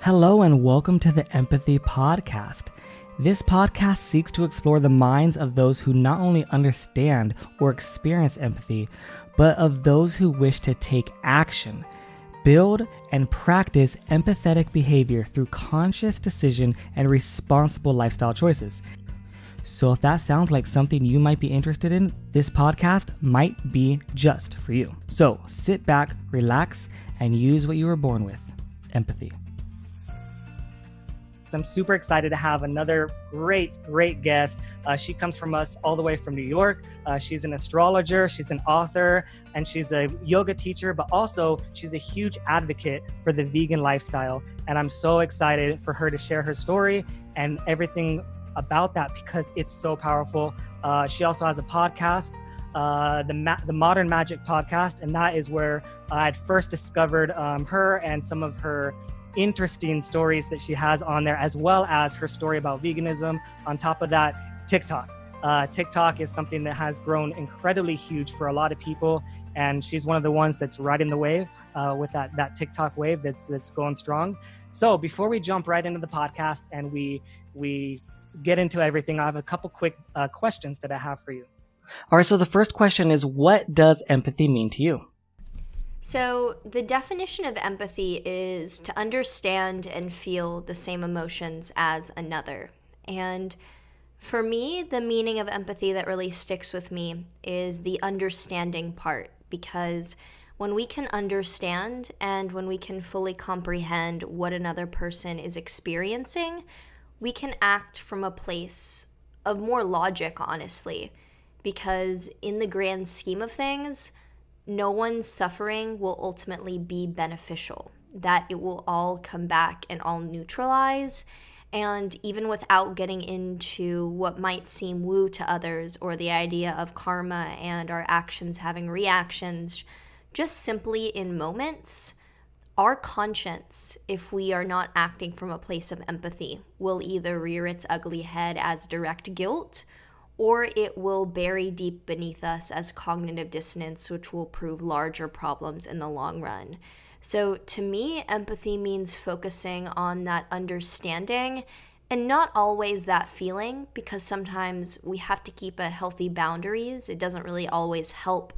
Hello and welcome to the Empathy Podcast. This podcast seeks to explore the minds of those who not only understand or experience empathy, but of those who wish to take action, build and practice empathetic behavior through conscious decision and responsible lifestyle choices. So if that sounds like something you might be interested in, this podcast might be just for you. So sit back, relax, and use what you were born with, empathy. I'm super excited to have another great guest. She comes from us all the way from New York. She's an astrologer, she's an author, and she's a yoga teacher, but also she's a huge advocate for the vegan lifestyle. And I'm so excited for her to share her story and everything about that because it's so powerful. She also has a podcast, the Modern Magic podcast, and that is where I had first discovered her and some of her interesting stories that she has on there, as well as her story about veganism. On top of that, TikTok. TikTok is something that has grown incredibly huge for a lot of people, and she's one of the ones that's riding the wave with that TikTok wave that's going strong. So before we jump right into the podcast and we get into everything, I have a couple quick questions that I have for you. All right, so the first question is, what does empathy mean to you? So the definition of empathy is to understand and feel the same emotions as another. And for me, the meaning of empathy that really sticks with me is the understanding part, because when we can understand and when we can fully comprehend what another person is experiencing, we can act from a place of more logic, honestly, because in the grand scheme of things, no one's suffering will ultimately be beneficial, that it will all come back and all neutralize. And even without getting into what might seem woo to others or the idea of karma and our actions having reactions, just simply in moments, our conscience, if we are not acting from a place of empathy, will either rear its ugly head as direct guilt, or it will bury deep beneath us as cognitive dissonance, which will prove larger problems in the long run. So to me, empathy means focusing on that understanding and not always that feeling, because sometimes we have to keep a healthy boundaries. It doesn't really always help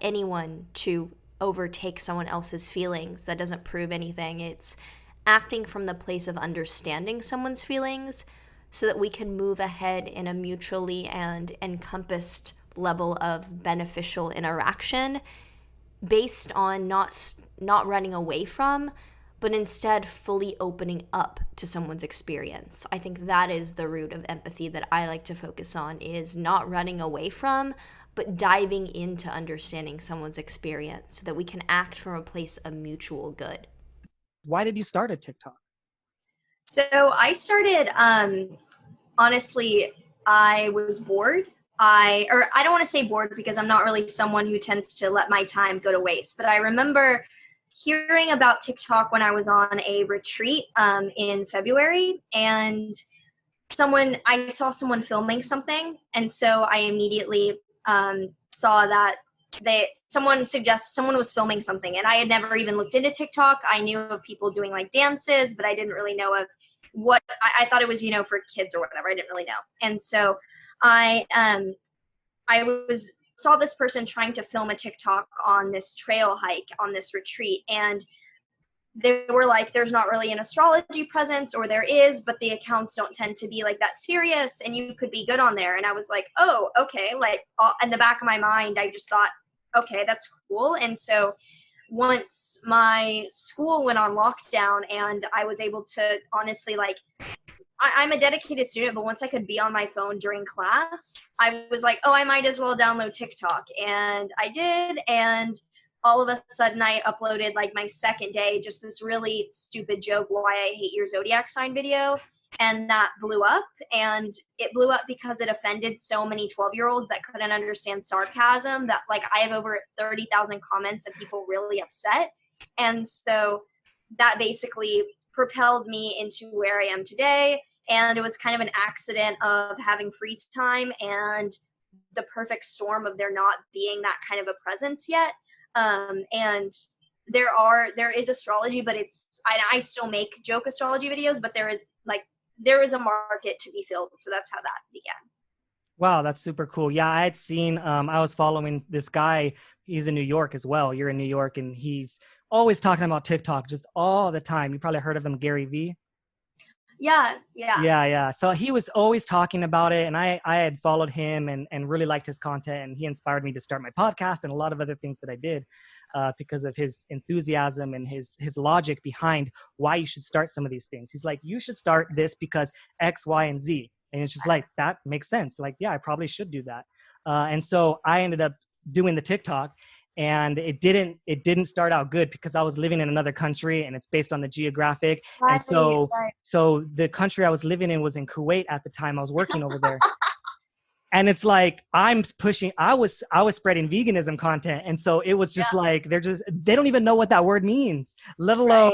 anyone to overtake someone else's feelings. That doesn't prove anything. It's acting from the place of understanding someone's feelings, so that we can move ahead in a mutually and encompassed level of beneficial interaction based on not running away from, but instead fully opening up to someone's experience. I think that is the root of empathy that I like to focus on, is not running away from, but diving into understanding someone's experience so that we can act from a place of mutual good. Why did you start a TikTok? So I started, honestly, I was bored. I don't want to say bored because I'm not really someone who tends to let my time go to waste. But I remember hearing about TikTok when I was on a retreat in February, and I saw someone filming something. And so I immediately saw that someone was filming something, and I had never even looked into TikTok. I knew of people doing like dances, but I didn't really know of what I thought it was, for kids or whatever. I didn't really know. And so I saw this person trying to film a TikTok on this trail hike on this retreat, and they were like, there's not really an astrology presence, or there is, but the accounts don't tend to be like that serious, and you could be good on there. And I was like, oh, okay. Like in the back of my mind, I just thought, okay, that's cool. And so once my school went on lockdown and I was able to honestly, like, I'm a dedicated student, but once I could be on my phone during class, I was like, oh, I might as well download TikTok. And I did. And all of a sudden I uploaded like my second day, just this really stupid joke, why I hate your zodiac sign video. And that blew up, and it blew up because it offended so many 12-year-olds that couldn't understand sarcasm, that like I have over 30,000 comments of people really upset. And so that basically propelled me into where I am today. And it was kind of an accident of having free time and the perfect storm of there not being that kind of a presence yet. And there is astrology, but I still make joke astrology videos, but there is a market to be filled. So that's how that began. Wow, that's super cool. Yeah, I had seen, I was following this guy. He's in New York as well. You're in New York, and he's always talking about TikTok just all the time. You probably heard of him, Gary Vee. Yeah. Yeah. So he was always talking about it, and I had followed him and really liked his content, and he inspired me to start my podcast and a lot of other things that I did because of his enthusiasm and his logic behind why you should start some of these things. He's like, you should start this because X, Y, and Z. And it's just like, that makes sense. Like, yeah, I probably should do that. And so I ended up doing the TikTok, and it didn't start out good because I was living in another country, and it's based on the geographic. And so the country I was living in was in Kuwait at the time. I was working over there. And it's like, I was spreading veganism content. And so it was just like, they don't even know what that word means, let alone,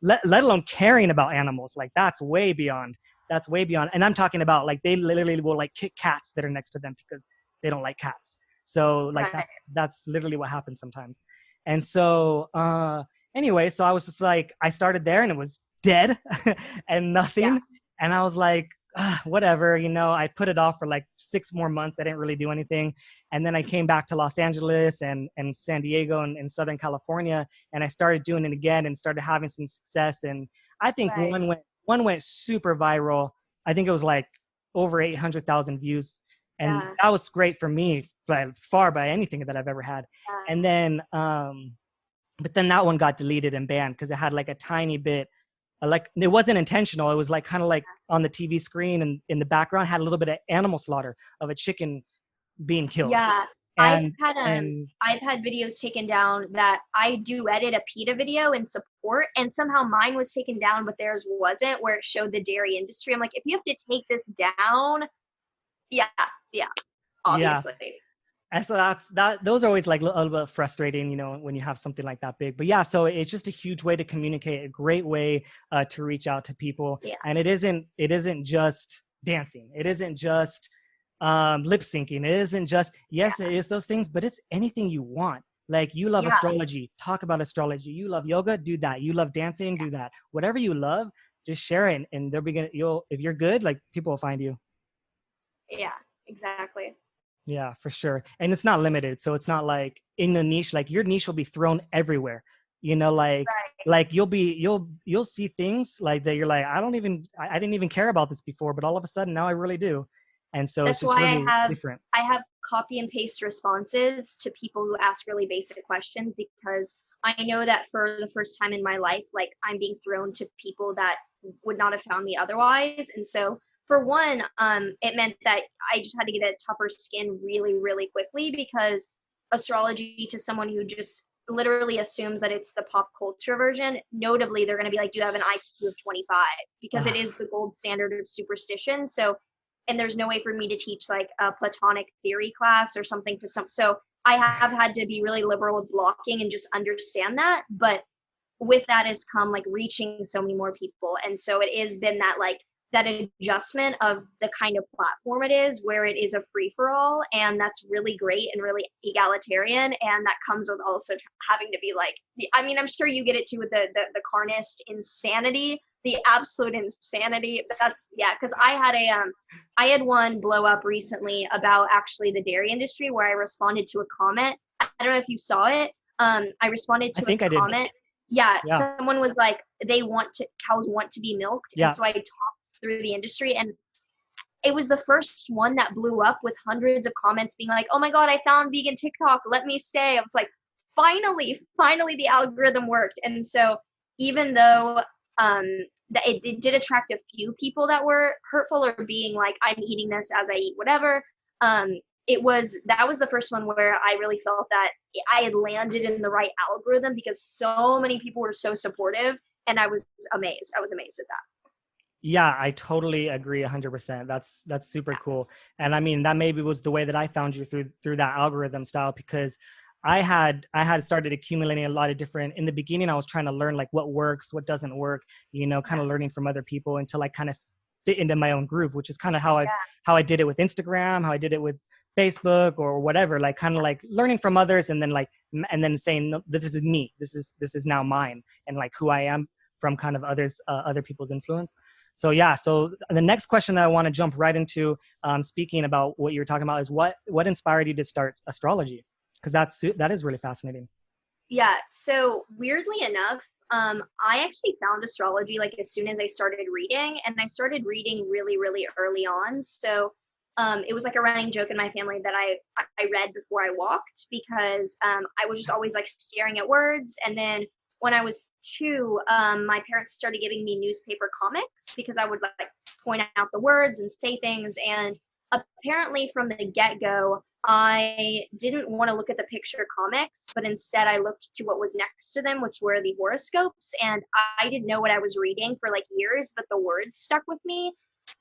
let alone caring about animals. Like that's way beyond. And I'm talking about like, they literally will like kick cats that are next to them because they don't like cats. So like, that's literally what happens sometimes. And so, anyway, so I was just like, I started there and it was dead and nothing. And I was like, whatever, I put it off for like 6 more months. I didn't really do anything. And then I came back to Los Angeles and San Diego and Southern California. And I started doing it again and started having some success. And I think one went super viral. I think it was like over 800,000 views. And that was great for me, far by anything that I've ever had. And then, but then that one got deleted and banned because it had like a tiny bit, like it wasn't intentional. It was like kind of like on the TV screen and in the background had a little bit of animal slaughter of a chicken being killed. Yeah. I've had videos taken down that I do edit a PETA video in support, and somehow mine was taken down, but theirs wasn't, where it showed the dairy industry. I'm like, if you have to take this down, obviously. Yeah. And so those are always like a little bit frustrating, when you have something like that big. But yeah, so it's just a huge way to communicate, a great way to reach out to people. Yeah. And it isn't just dancing. It isn't just lip syncing. It isn't just, it is those things, but it's anything you want. Like you love astrology, talk about astrology. You love yoga, do that. You love dancing, do that. Whatever you love, just share it. And if you're good, like people will find you. Yeah, exactly. Yeah, for sure. And it's not limited. So it's not like in the niche, like your niche will be thrown everywhere, like you'll see things like that. You're like, I didn't even care about this before, but all of a sudden now I really do. And so that's it's just really different. I have copy and paste responses to people who ask really basic questions, because I know that for the first time in my life, like I'm being thrown to people that would not have found me otherwise. And so for one, it meant that I just had to get a tougher skin really, really quickly, because astrology, to someone who just literally assumes that it's the pop culture version, notably, they're going to be like, do you have an IQ of 25? Because it is the gold standard of superstition. So, and there's no way for me to teach like a Platonic theory class or something to so I have had to be really liberal with blocking and just understand that. But with that has come like reaching so many more people. And so it has been that adjustment of the kind of platform it is, where it is a free-for-all, and that's really great and really egalitarian. And that comes with also having to be like, I'm sure you get it too with the carnist insanity, the absolute insanity. Because I had one blow up recently about actually the dairy industry, where I responded to a comment. I don't know if you saw it. I responded to a comment. Yeah, someone was like, cows want to be milked. Yeah. And so I talked through the industry, and it was the first one that blew up with hundreds of comments being like, oh my God, I found vegan TikTok, let me stay. I was like, finally the algorithm worked. And so even though it did attract a few people that were hurtful or being like, I'm eating this as I eat whatever, that was the first one where I really felt that I had landed in the right algorithm, because so many people were so supportive, and I was amazed. I was amazed at that. Yeah, I totally agree 100%. That's super cool. And I mean, that maybe was the way that I found you through that algorithm style, because I had started accumulating a lot of different, in the beginning, I was trying to learn like what works, what doesn't work, kind of learning from other people until I kind of fit into my own groove, which is kind of how I did it with Instagram, how I did it with Facebook or whatever, like kind of like learning from others, and then saying, no, this is me, this is now mine, and like who I am from kind of other people's influence. So yeah, so the next question that I want to jump right into, speaking about what you're talking about, is what inspired you to start astrology? Because that is really fascinating. Yeah, so weirdly enough, I actually found astrology like as soon as I started reading, and I started reading really, really early on. So it was like a running joke in my family that I read before I walked, because I was just always like staring at words. And then when I was 2, my parents started giving me newspaper comics because I would like point out the words and say things. And apparently from the get-go, I didn't want to look at the picture comics, but instead I looked to what was next to them, which were the horoscopes. And I didn't know what I was reading for like years, but the words stuck with me.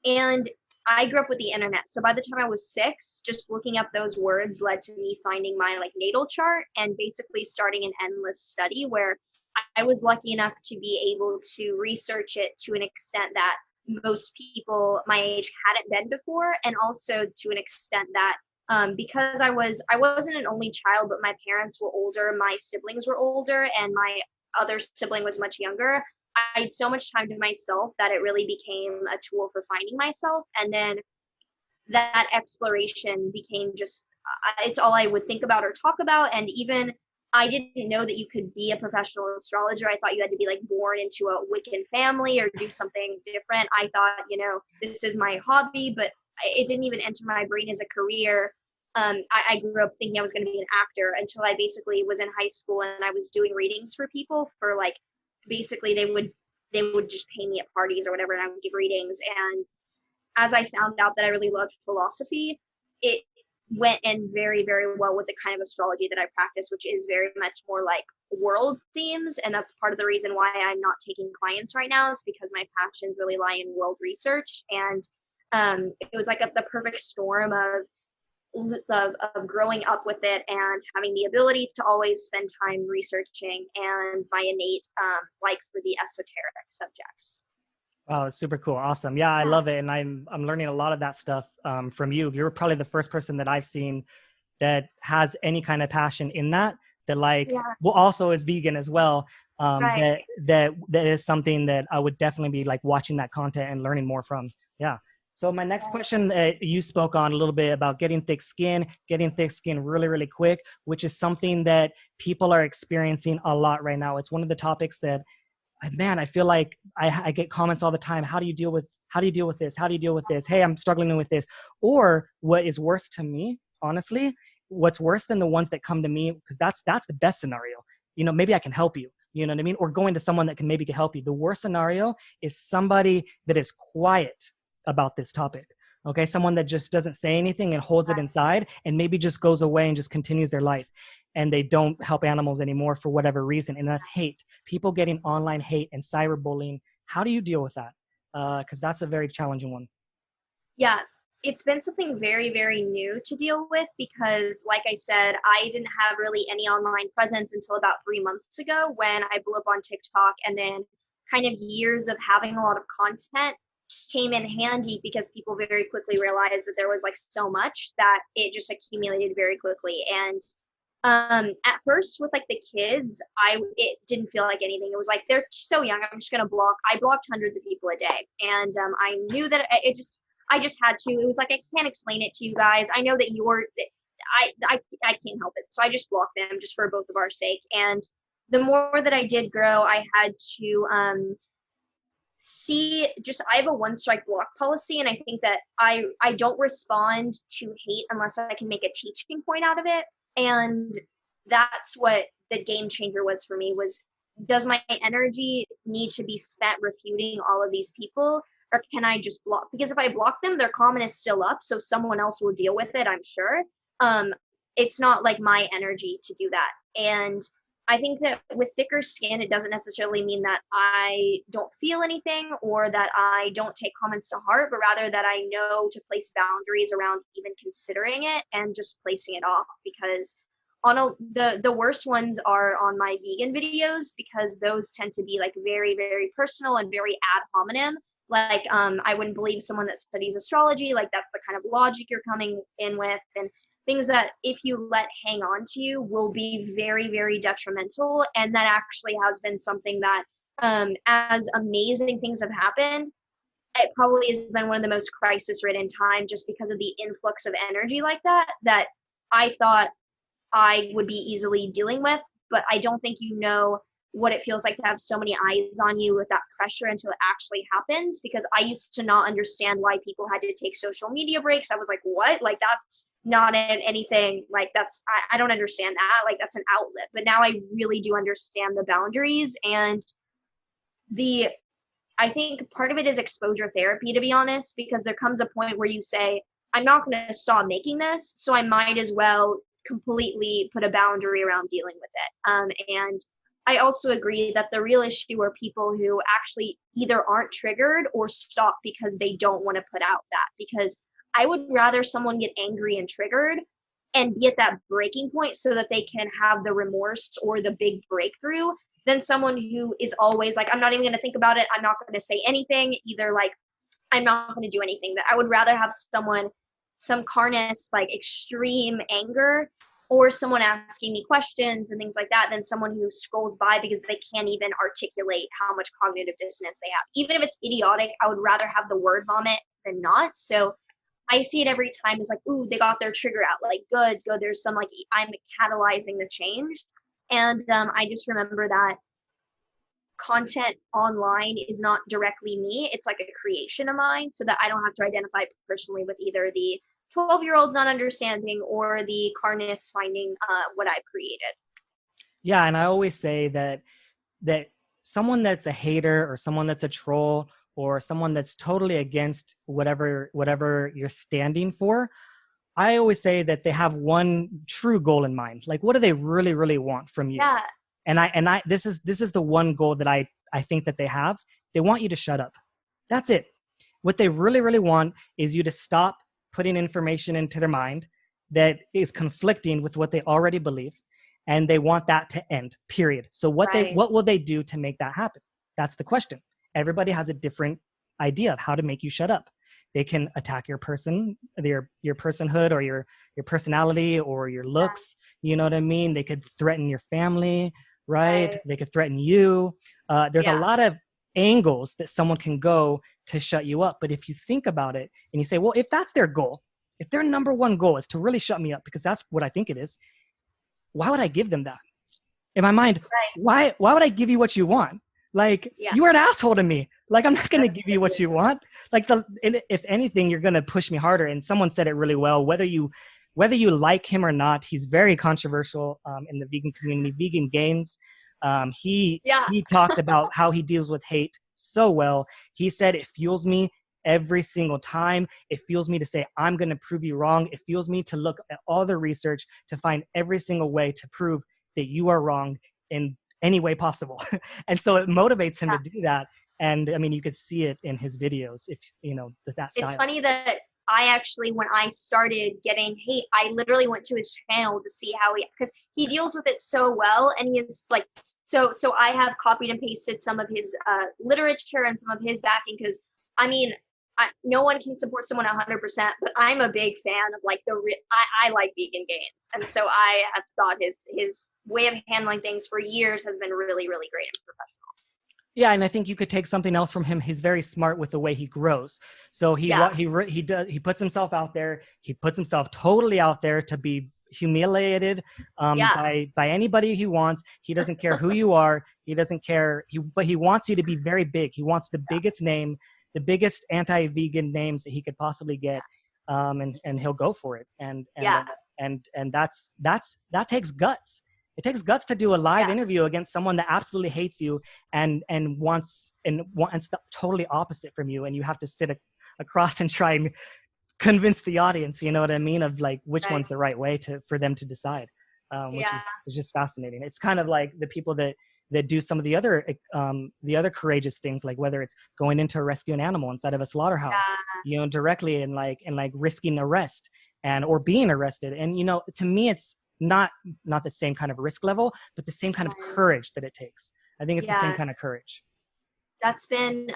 And I grew up with the internet. So by the time I was 6, just looking up those words led to me finding my like natal chart and basically starting an endless study where I was lucky enough to be able to research it to an extent that most people my age hadn't been before, and also to an extent that because I wasn't an only child, but my parents were older, my siblings were older, and my other sibling was much younger. I had so much time to myself that it really became a tool for finding myself. And then that exploration became just, it's all I would think about or talk about. And even I didn't know that you could be a professional astrologer. I thought you had to be like born into a Wiccan family or do something different. I thought, this is my hobby, but it didn't even enter my brain as a career. I grew up thinking I was going to be an actor until I basically was in high school and I was doing readings for people for like, basically they would just pay me at parties or whatever, and I would give readings. And as I found out that I really loved philosophy, it went in very, very well with the kind of astrology that I practice, which is very much more like world themes. And that's part of the reason why I'm not taking clients right now, is because my passions really lie in world research. And it was like the perfect storm of growing up with it and having the ability to always spend time researching, and my innate like for the esoteric subjects. Oh, super cool. Awesome. Yeah, I love it. And I'm learning a lot of that stuff from you. You're probably the first person that I've seen that has any kind of passion in that like, well, also is vegan as well. Right. That is something that I would definitely be like watching that content and learning more from. Yeah. So my next question, you spoke on a little bit about getting thick skin really, really quick, which is something that people are experiencing a lot right now. It's one of the topics that, man, I feel like I get comments all the time. How do you deal with this? How do you deal with this? Hey, I'm struggling with this. Or what is worse to me, honestly, what's worse than the ones that come to me, because that's the best scenario. Maybe I can help you. You know what I mean? Or going to someone that can maybe help you. The worst scenario is somebody that is quiet about this topic. Okay, someone that just doesn't say anything and holds it inside and maybe just goes away and just continues their life, and they don't help animals anymore for whatever reason. And that's hate. People getting online hate and cyberbullying. How do you deal with that? Because that's a very challenging one. Yeah, it's been something very, very new to deal with because, like I said, I didn't have really any online presence until about 3 months ago when I blew up on TikTok, and then kind of years of having a lot of content came in handy because people very quickly realized that there was like so much that it just accumulated very quickly. And at first with like the kids, it didn't feel like anything. It was like, they're so young, I'm just gonna block. I blocked hundreds of people a day, and I knew that I just had to. It was like, I can't explain it to you guys. I know that I can't help it, so I just blocked them just for both of our sake. And the more that I did grow, I had to I have a 1-strike block policy, and I think that I don't respond to hate unless I can make a teaching point out of it. And that's what the game changer was for me, was, does my energy need to be spent refuting all of these people, or can I just block? Because if I block them, their comment is still up, so someone else will deal with it, I'm sure. It's not like my energy to do that. And I think that with thicker skin, it doesn't necessarily mean that I don't feel anything or that I don't take comments to heart, but rather that I know to place boundaries around even considering it and just placing it off. Because the worst ones are on my vegan videos, because those tend to be like very, very personal and very ad hominem. Like, I wouldn't believe someone that studies astrology. Like, that's the kind of logic you're coming in with, and things that if you let hang on to you will be very, very detrimental. And that actually has been something that, as amazing things have happened, it probably has been one of the most crisis ridden time, just because of the influx of energy like that I thought I would be easily dealing with. But I don't think you know what it feels like to have so many eyes on you with that pressure until it actually happens. Because I used to not understand why people had to take social media breaks. I was like, what? Like, that's not anything. Like, I don't understand that. Like, that's an outlet. But now I really do understand the boundaries. And I think part of it is exposure therapy, to be honest, because there comes a point where you say, I'm not going to stop making this, so I might as well completely put a boundary around dealing with it. And I also agree that the real issue are people who actually either aren't triggered or stop because they don't want to put out that. Because I would rather someone get angry and triggered and be at that breaking point so that they can have the remorse or the big breakthrough, than someone who is always like, I'm not even going to think about it. I'm not going to say anything. Either like, I'm not going to do anything. That I would rather have some carnage, like extreme anger, or someone asking me questions and things like that, than someone who scrolls by because they can't even articulate how much cognitive dissonance they have. Even if it's idiotic, I would rather have the word vomit than not. So I see it every time as like, ooh, they got their trigger out. Like, good. There's some, like, I'm catalyzing the change. And I just remember that content online is not directly me. It's like a creation of mine, so that I don't have to identify personally with either the 12-year-olds not understanding or the carness finding what I created. Yeah, and I always say that someone that's a hater or someone that's a troll or someone that's totally against whatever you're standing for, I always say that they have one true goal in mind. Like, what do they really, really want from you? Yeah. And I this is the one goal that I think that they have. They want you to shut up. That's it. What they really, really want is you to stop putting information into their mind that is conflicting with what they already believe. And they want that to end, period. So what will they do to make that happen? That's the question. Everybody has a different idea of how to make you shut up. They can attack your person, your personhood, or your personality, or your looks. You know what I mean? They could threaten your family, right? They could threaten you. There's a lot of angles that someone can go to shut you up. But if you think about it and you say, well, if that's their goal, if their number one goal is to really shut me up, because that's what I think it is, why would I give them that? In my mind, why would I give you what you want? Like, you are an asshole to me. Like, I'm not going to give you what you want. Like, if anything, you're going to push me harder. And someone said it really well, whether you like him or not, he's very controversial in the vegan community, Vegan Gains. He talked about how he deals with hate so well. He said, it fuels me every single time. It fuels me to say, I'm going to prove you wrong. It fuels me to look at all the research to find every single way to prove that you are wrong in any way possible. And so it motivates him to do that. And I mean, you could see it in his videos, if you know that style. It's funny that I actually, when I started getting hate, I literally went to his channel to see how because he deals with it so well. And he is like, so I have copied and pasted some of his literature and some of his backing, because I mean, no one can support someone 100%, but I'm a big fan of like I like Vegan Gains. And so I have thought his way of handling things for years has been really, really great and professional. Yeah, and I think you could take something else from him. He's very smart with the way he grows. So he puts himself out there. He puts himself totally out there to be humiliated by anybody he wants. He doesn't care who you are. He doesn't care. But he wants you to be very big. He wants the biggest name, the biggest anti-vegan names that he could possibly get, and he'll go for it. And that takes guts. It takes guts to do a live interview against someone that absolutely hates you and wants the totally opposite from you, and you have to sit across and try and convince the audience, you know what I mean, of like which one's the right way for them to decide, which is just fascinating. It's kind of like the people that do some of the other courageous things, like whether it's going in to rescue an animal inside of a slaughterhouse, you know, directly and like risking arrest or being arrested. And, you know, to me, it's not the same kind of risk level, but the same kind of courage that it takes. I think it's the same kind of courage. That's been,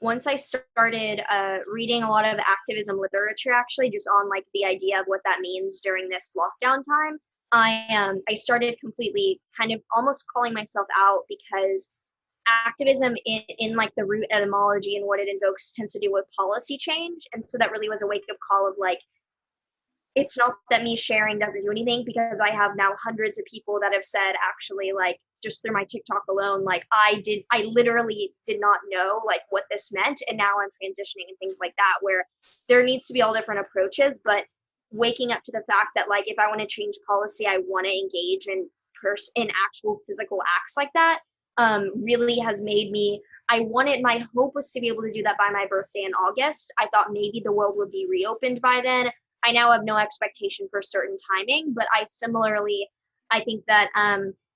once I started reading a lot of activism literature, actually, just on like the idea of what that means during this lockdown time, I started completely kind of almost calling myself out, because activism in like the root etymology and what it invokes tends to do with policy change. And so that really was a wake-up call of like, it's not that me sharing doesn't do anything, because I have now hundreds of people that have said, actually, like, just through my TikTok alone, like I literally did not know like what this meant. And now I'm transitioning and things like that, where there needs to be all different approaches, but waking up to the fact that like, if I want to change policy, I want to engage in actual physical acts like that, really has made me, my hope was to be able to do that by my birthday in August. I thought maybe the world would be reopened by then. I now have no expectation for certain timing, but I think that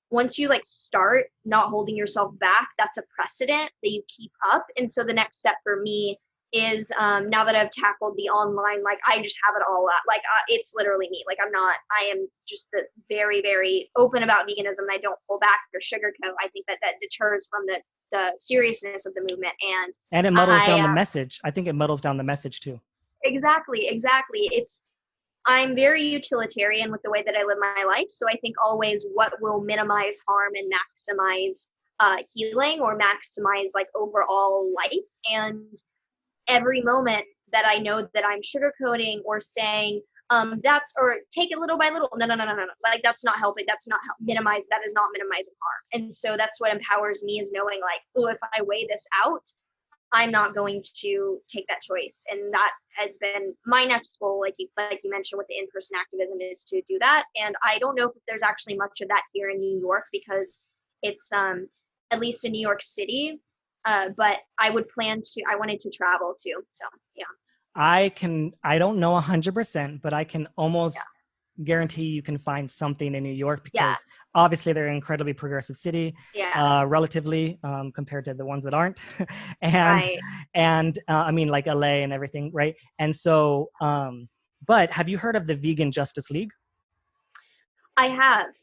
once you like start not holding yourself back, that's a precedent that you keep up. And so the next step for me is now that I've tackled the online, like I just have it all up. Like it's literally me. Like I am just very, very open about veganism. And I don't pull back or sugarcoat. I think that deters from the seriousness of the movement. And it muddles down the message. I think it muddles down the message too. Exactly. I'm very utilitarian with the way that I live my life. So I think always what will minimize harm and maximize healing, or maximize like overall life. And every moment that I know that I'm sugarcoating or saying or take it little by little, no. Like that's not helping. That's not minimize. That is not minimizing harm. And so that's what empowers me, is knowing like, oh, if I weigh this out, I'm not going to take that choice. And that has been my next goal, like you mentioned with the in-person activism, is to do that. And I don't know if there's actually much of that here in New York, because it's at least in New York City. But I wanted to travel too. So yeah. I don't know 100%, but I can almost guarantee you can find something in New York, because obviously they're an incredibly progressive city, relatively compared to the ones that aren't. And I mean, like LA and everything, right? And so, but have you heard of the Vegan Justice League? I have.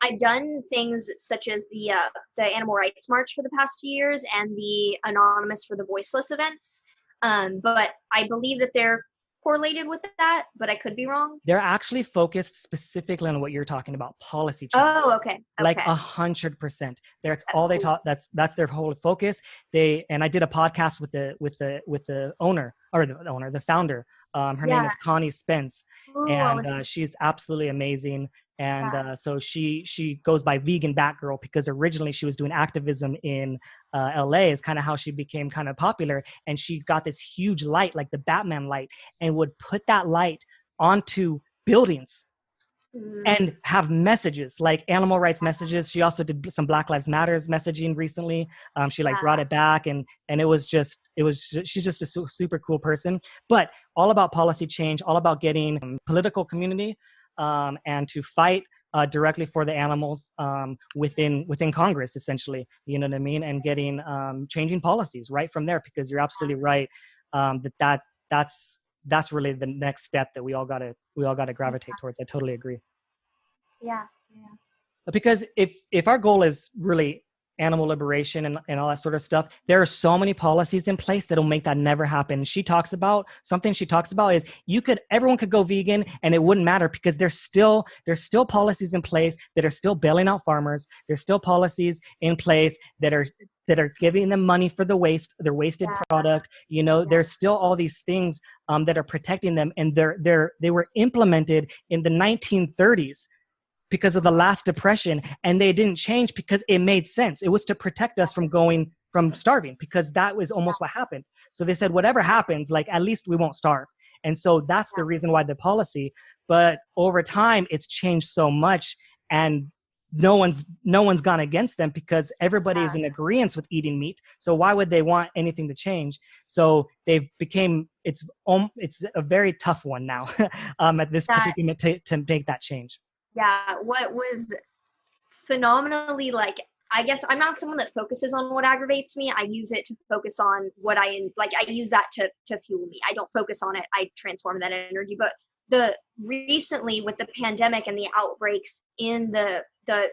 I've done things such as the Animal Rights March for the past few years, and the Anonymous for the Voiceless events. But I believe that they're correlated with that, but I could be wrong. They're actually focused specifically on what you're talking about, policy change. Oh, okay. Like 100%. That's all they taught. That's their whole focus. And I did a podcast with the owner, or the founder. Her name is Connie Spence. Ooh, and she's absolutely amazing. And so she goes by Vegan Batgirl, because originally she was doing activism in LA, is kind of how she became kind of popular. And she got this huge light, like the Batman light, and would put that light onto buildings and have messages, like animal rights messages. She also did some Black Lives Matters messaging recently. She brought it back, and she's just a super cool person, but all about policy change, all about getting political community and to fight directly for the animals within Congress, essentially, you know what I mean? And getting changing policies right from there, because you're absolutely right that's really the next step that we all gotta gravitate towards. I totally agree. Yeah. Because if our goal is really animal liberation and all that sort of stuff, there are so many policies in place that'll make that never happen. She talks about is everyone could go vegan and it wouldn't matter, because there's still policies in place that are still bailing out farmers. There's still policies in place that are giving them money for their wasted product. There's still all these things that are protecting them, and they were implemented in the 1930s because of the last depression, and they didn't change because it made sense. It was to protect us from starving, because that was almost what happened. So they said, whatever happens, like at least we won't starve. And so that's the reason why the policy. But over time, it's changed so much, and no one's gone against them, because everybody is in agreement with eating meat. So why would they want anything to change? So it's a very tough one now at this particular to make that change. Yeah, what was phenomenally, I guess I'm not someone that focuses on what aggravates me. I use it to focus on what I use that to fuel me. I don't focus on it. I transform that energy. But the recently with the pandemic and the outbreaks in the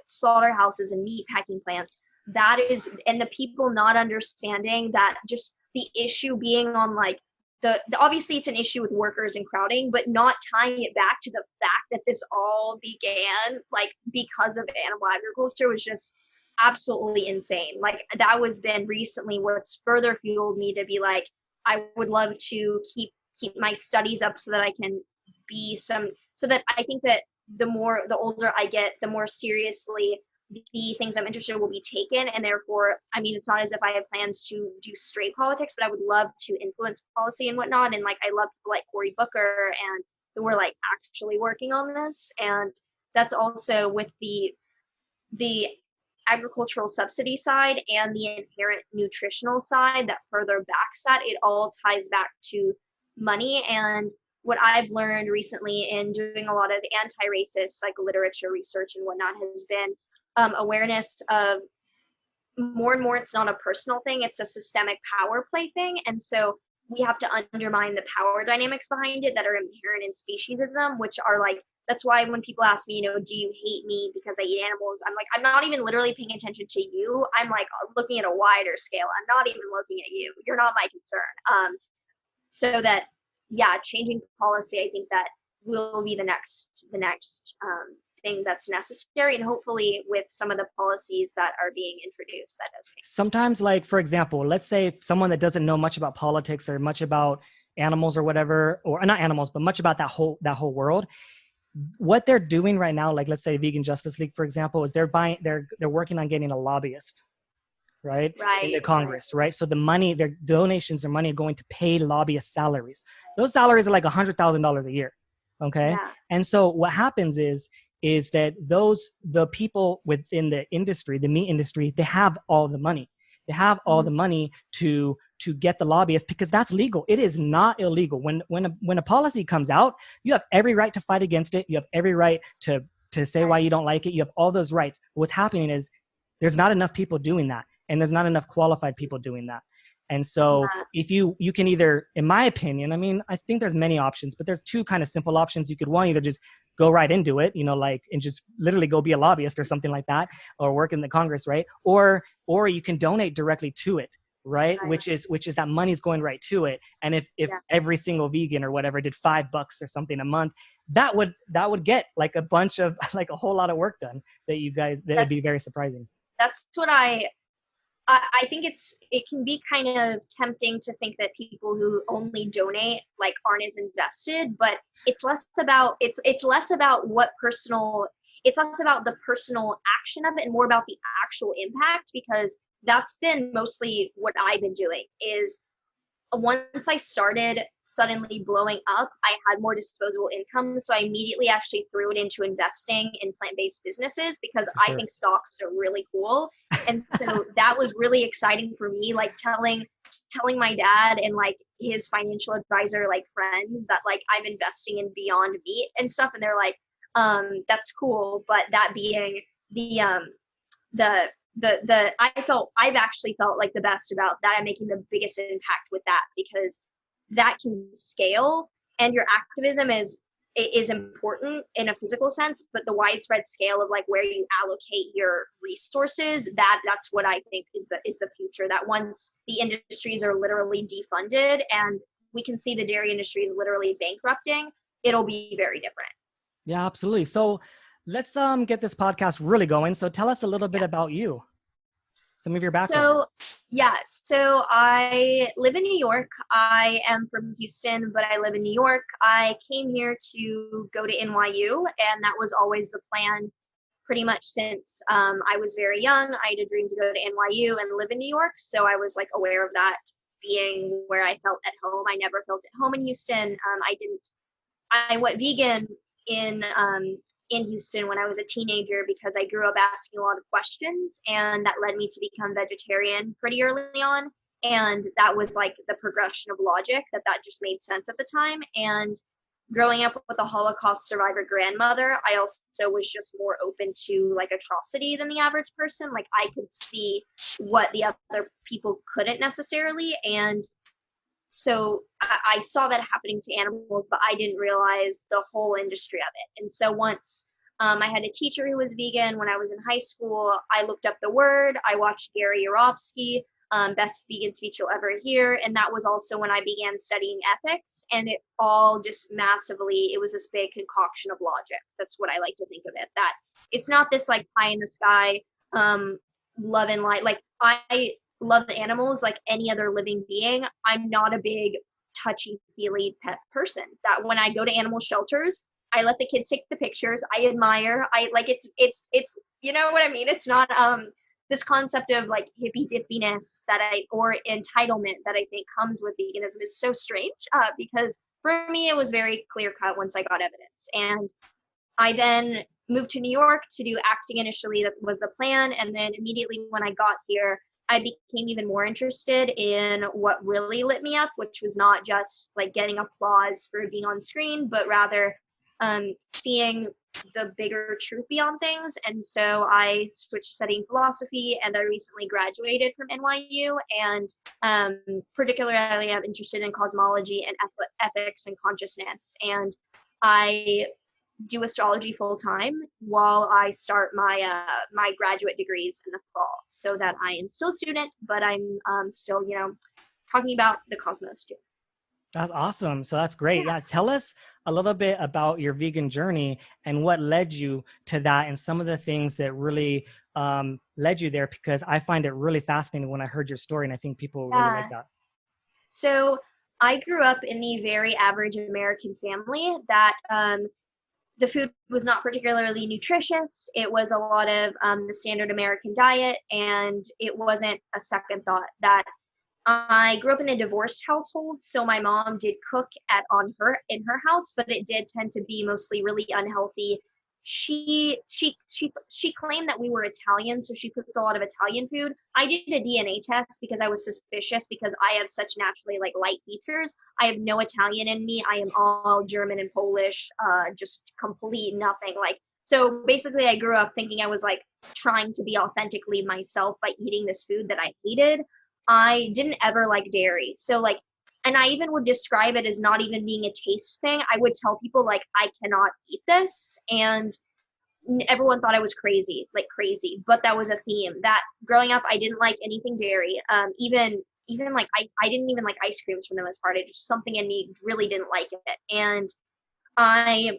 slaughterhouses and meat packing plants, that is, and the people not understanding that, just the issue being on like the obviously it's an issue with workers and crowding, but not tying it back to the fact that this all began like because of animal agriculture was just absolutely insane. Like that was been recently what's further fueled me to be like, I would love to keep my studies up so that I can be so that I think that the older I get, the more seriously the things I'm interested in will be taken. And therefore, I mean, it's not as if I have plans to do straight politics, but I would love to influence policy and whatnot. And like, I love people like Cory Booker and who are like actually working on this. And that's also with the agricultural subsidy side and the inherent nutritional side that further backs that. It all ties back to money. And what I've learned recently in doing a lot of anti-racist like literature research and whatnot has been awareness of more and more it's not a personal thing, it's a systemic power play thing. And so we have to undermine the power dynamics behind it that are inherent in speciesism, which are like, that's why when people ask me, do you hate me because I eat animals? I'm like, I'm not even literally paying attention to you. I'm like looking at a wider scale. I'm not even looking at you. You're not my concern. So that, yeah, changing policy, I think that will be the next thing that's necessary, and hopefully with some of the policies that are being introduced, that does change. Sometimes, like for example, let's say someone that doesn't know much about politics or much about animals or whatever, or not animals, but much about that whole world. What they're doing right now, like let's say Vegan Justice League, for example, is they're working on getting a lobbyist, right? Into Congress, right? So the money, their donations, their money are going to pay lobbyist salaries. Those salaries are like $100,000 a year, okay? Yeah. And so what happens is that the people within the industry, the meat industry, they have all the money. They have all the money to get the lobbyists because that's legal. It is not illegal. When a policy comes out, you have every right to fight against it. You have every right to say why you don't like it. You have all those rights. What's happening is there's not enough people doing that, and there's not enough qualified people doing that. And so if you can either, in my opinion, I mean, I think there's many options, but there's two kind of simple options. You could either just go right into it, and just literally go be a lobbyist or something like that, or work in the Congress, right? Or you can donate directly to it, right? Which is that money's going right to it. And if every single vegan or whatever did $5 or something a month, that would get like a bunch of like a whole lot of work done that would be very surprising. That's what I think it can be kind of tempting to think that people who only donate like aren't as invested, but it's less about it's less about the personal action of it and more about the actual impact, because that's been mostly what I've been doing. Is once I started suddenly blowing up, I had more disposable income. So I immediately actually threw it into investing in plant-based businesses because I think stocks are really cool. And so that was really exciting for me, like telling my dad and like his financial advisor, like friends, that like I'm investing in Beyond Meat and stuff. And they're like, that's cool. But that being I've actually felt like the best about that. I'm making the biggest impact with that because that can scale, and your activism is important in a physical sense, but the widespread scale of like where you allocate your resources, that's what I think is the future. That once the industries are literally defunded and we can see the dairy industry is literally bankrupting, it'll be very different. Yeah, absolutely. So let's get this podcast really going. So tell us a little bit about you. Some of your background. So I live in New York. I am from Houston, but I live in New York. I came here to go to NYU, and that was always the plan pretty much since I was very young. I had a dream to go to NYU and live in New York. So I was like aware of that being where I felt at home. I never felt at home in Houston. I went vegan in Houston when I was a teenager because I grew up asking a lot of questions, and that led me to become vegetarian pretty early on. And that was like the progression of logic that just made sense at the time. And growing up with a Holocaust survivor grandmother, I also was just more open to like atrocity than the average person. Like I could see what the other people couldn't necessarily. And So I saw that happening to animals, but I didn't realize the whole industry of it. And so once I had a teacher who was vegan when I was in high school, I looked up the word. I watched Gary Yourofsky, best vegan speech you'll ever hear. And that was also when I began studying ethics. And it all just massively, it was this big concoction of logic. That's what I like to think of it, that it's not this like pie in the sky, love and light. Like I love animals like any other living being. I'm not a big touchy-feely pet person. That when I go to animal shelters, I let the kids take the pictures. I admire. I like it's you know what I mean? It's not this concept of like hippy dippiness or entitlement that I think comes with veganism is so strange because for me it was very clear cut once I got evidence. And I then moved to New York to do acting initially. That was the plan. And then immediately when I got here, I became even more interested in what really lit me up, which was not just like getting applause for being on screen, but rather seeing the bigger truth beyond things. And so I switched to studying philosophy, and I recently graduated from NYU. And particularly, I'm interested in cosmology and ethics and consciousness. And I do astrology full time while I start my my graduate degrees in the fall, so that I am still a student, but I'm still, you know, talking about the cosmos too. That's awesome. So that's great. Yeah. Tell us a little bit about your vegan journey and what led you to that and some of the things that really led you there, because I find it really fascinating when I heard your story, and I think people really like that. So I grew up in the very average American family that the food was not particularly nutritious. It was a lot of the standard American diet, and it wasn't a second thought that I grew up in a divorced household, so my mom did cook in her house, but it did tend to be mostly really unhealthy. She claimed that we were Italian, so she cooked a lot of Italian food. I did a DNA test because I was suspicious because I have such naturally like light features. I have no Italian in me. I am all German and Polish, just complete nothing. Like, so basically I grew up thinking I was like trying to be authentically myself by eating this food that I hated. I didn't ever like dairy. So like, and I even would describe it as not even being a taste thing. I would tell people like, I cannot eat this. And everyone thought I was crazy, like crazy, but that was a theme that growing up, I didn't like anything dairy. Even like I didn't even like ice creams for the most part. It just something in me really didn't like it. And I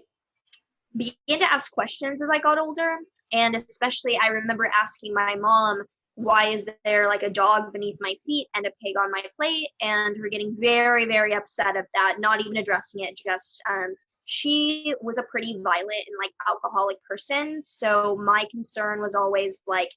began to ask questions as I got older. And especially I remember asking my mom, why is there like a dog beneath my feet and a pig on my plate? And her getting very, very upset at that, not even addressing it. Just she was a pretty violent and like alcoholic person. So my concern was always like,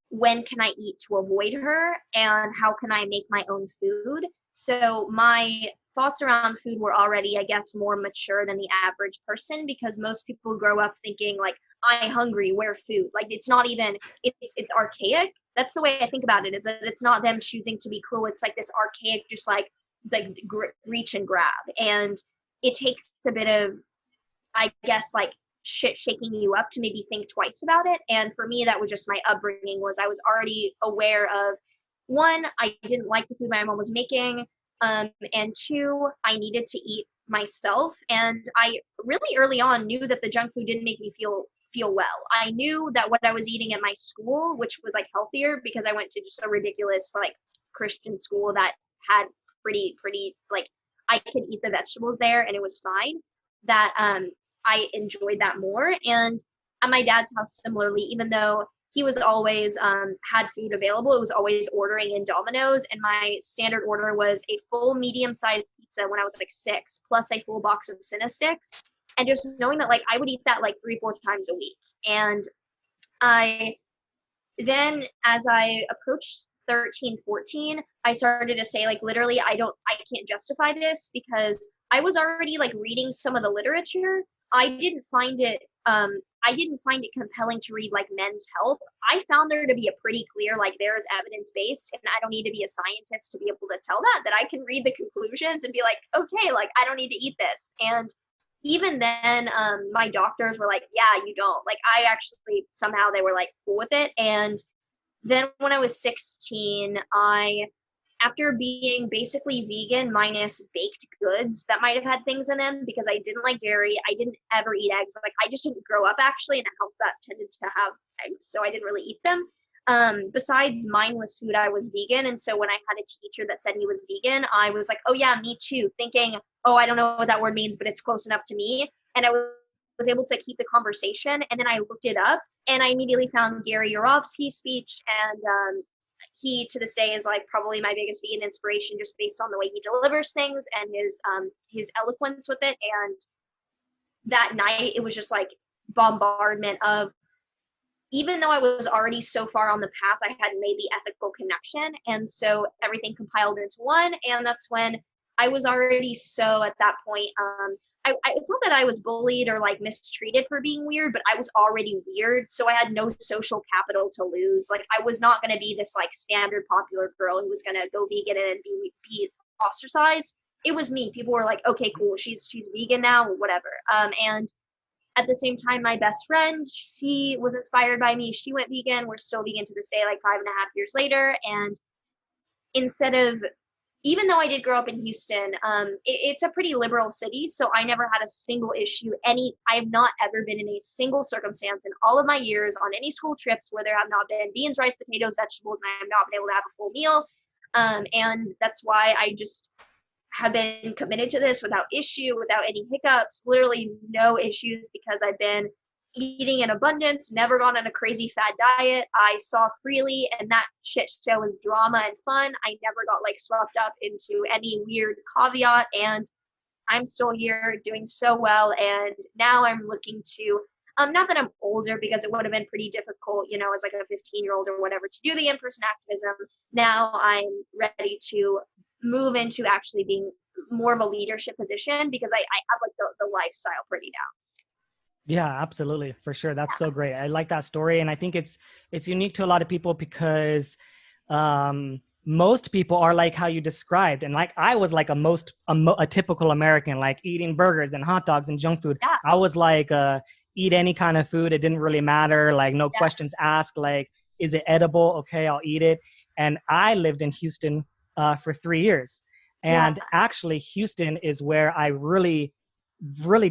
when can I eat to avoid her? And how can I make my own food? So my thoughts around food were already, I guess, more mature than the average person, because most people grow up thinking like, I'm hungry, where food? Like it's not even, it's archaic. That's the way I think about it, is that it's not them choosing to be cruel. It's like this archaic, just like reach and grab. And it takes a bit of, I guess, like shit shaking you up to maybe think twice about it. And for me, that was just my upbringing. Was I was already aware of, one, I didn't like the food my mom was making, and two, I needed to eat myself. And I really early on knew that the junk food didn't make me feel well. I knew that what I was eating at my school, which was like healthier because I went to just a ridiculous like Christian school that had pretty like I could eat the vegetables there and it was fine, that I enjoyed that more. And at my dad's house similarly, even though he was always had food available, it was always ordering in Domino's, and my standard order was a full medium-sized pizza when I was like 6, plus a full box of Cinnasticks. And just knowing that like I would eat that like 3-4 times a week. And I then, as I approached 13, 14, I started to say like, literally, I can't justify this, because I was already like reading some of the literature. I didn't find it compelling to read like Men's Health. I found there to be a pretty clear, like there's evidence-based, and I don't need to be a scientist to be able to tell that I can read the conclusions and be like, okay, like I don't need to eat this. And even then, my doctors were like, yeah, you don't. Like, I actually, somehow they were like cool with it. And then when I was 16, I after being basically vegan minus baked goods that might have had things in them, because I didn't like dairy, I didn't ever eat eggs. Like, I just didn't grow up actually in a house that tended to have eggs, so I didn't really eat them. Besides mindless food, I was vegan. And so when I had a teacher that said he was vegan, I was like, oh yeah, me too, thinking, oh, I don't know what that word means, but it's close enough to me. And I was able to keep the conversation. And then I looked it up, and I immediately found Gary Yourofsky's speech. And he, to this day, is like probably my biggest vegan inspiration, just based on the way he delivers things and his eloquence with it. And that night, it was just like bombardment of, even though I was already so far on the path, I hadn't made the ethical connection. And so everything compiled into one. And that's when I was already so at that point, it's not that I was bullied or like mistreated for being weird, but I was already weird. So I had no social capital to lose. Like, I was not going to be this like standard popular girl who was going to go vegan and be ostracized. It was me. People were like, okay, cool. She's vegan now, or whatever. And at the same time, my best friend, she was inspired by me. She went vegan. We're still vegan to this day, like 5.5 years later. And instead of, even though I did grow up in Houston, it's a pretty liberal city. So I never had a single issue. I have not ever been in a single circumstance in all of my years on any school trips where there have not been beans, rice, potatoes, vegetables, and I have not been able to have a full meal. And that's why I just have been committed to this without issue, without any hiccups, literally no issues, because I've been eating in abundance, never gone on a crazy fad diet. I saw freely, and that shit show was drama and fun. I never got like swept up into any weird caveat, and I'm still here doing so well. And now I'm looking to, not that I'm older, because it would have been pretty difficult, you know, as like a 15-year-old or whatever, to do the in-person activism. Now I'm ready to move into actually being more of a leadership position, because I have like the lifestyle pretty down. Yeah, absolutely. For sure. That's so great. I like that story. And I think it's unique to a lot of people, because most people are like how you described. And like, I was like a typical American, like eating burgers and hot dogs and junk food. Yeah. I was like, eat any kind of food. It didn't really matter. Like, no questions asked. Like, is it edible? Okay, I'll eat it. And I lived in Houston for 3 years. And actually, Houston is where I really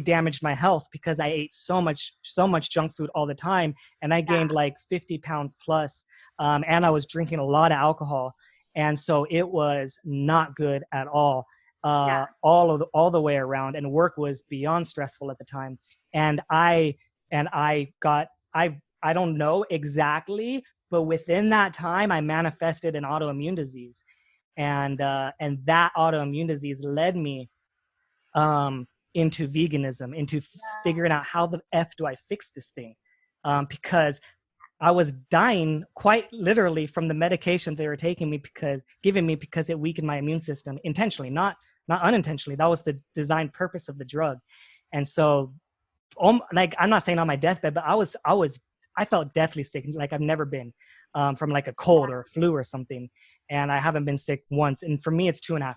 damaged my health, because I ate so much junk food all the time, and I gained like 50 pounds plus, and I was drinking a lot of alcohol, and so it was not good at all, all the way around. And work was beyond stressful at the time, and I don't know exactly, but within that time I manifested an autoimmune disease, and that autoimmune disease led me into veganism, into figuring out how the F do I fix this thing? Because I was dying quite literally from the medication they were giving me because it weakened my immune system intentionally, not unintentionally. That was the design purpose of the drug. And so, like, I'm not saying on my deathbed, but I felt deathly sick, like I've never been, from like a cold or a flu or something. And I haven't been sick once. And for me, it's 2.5 years.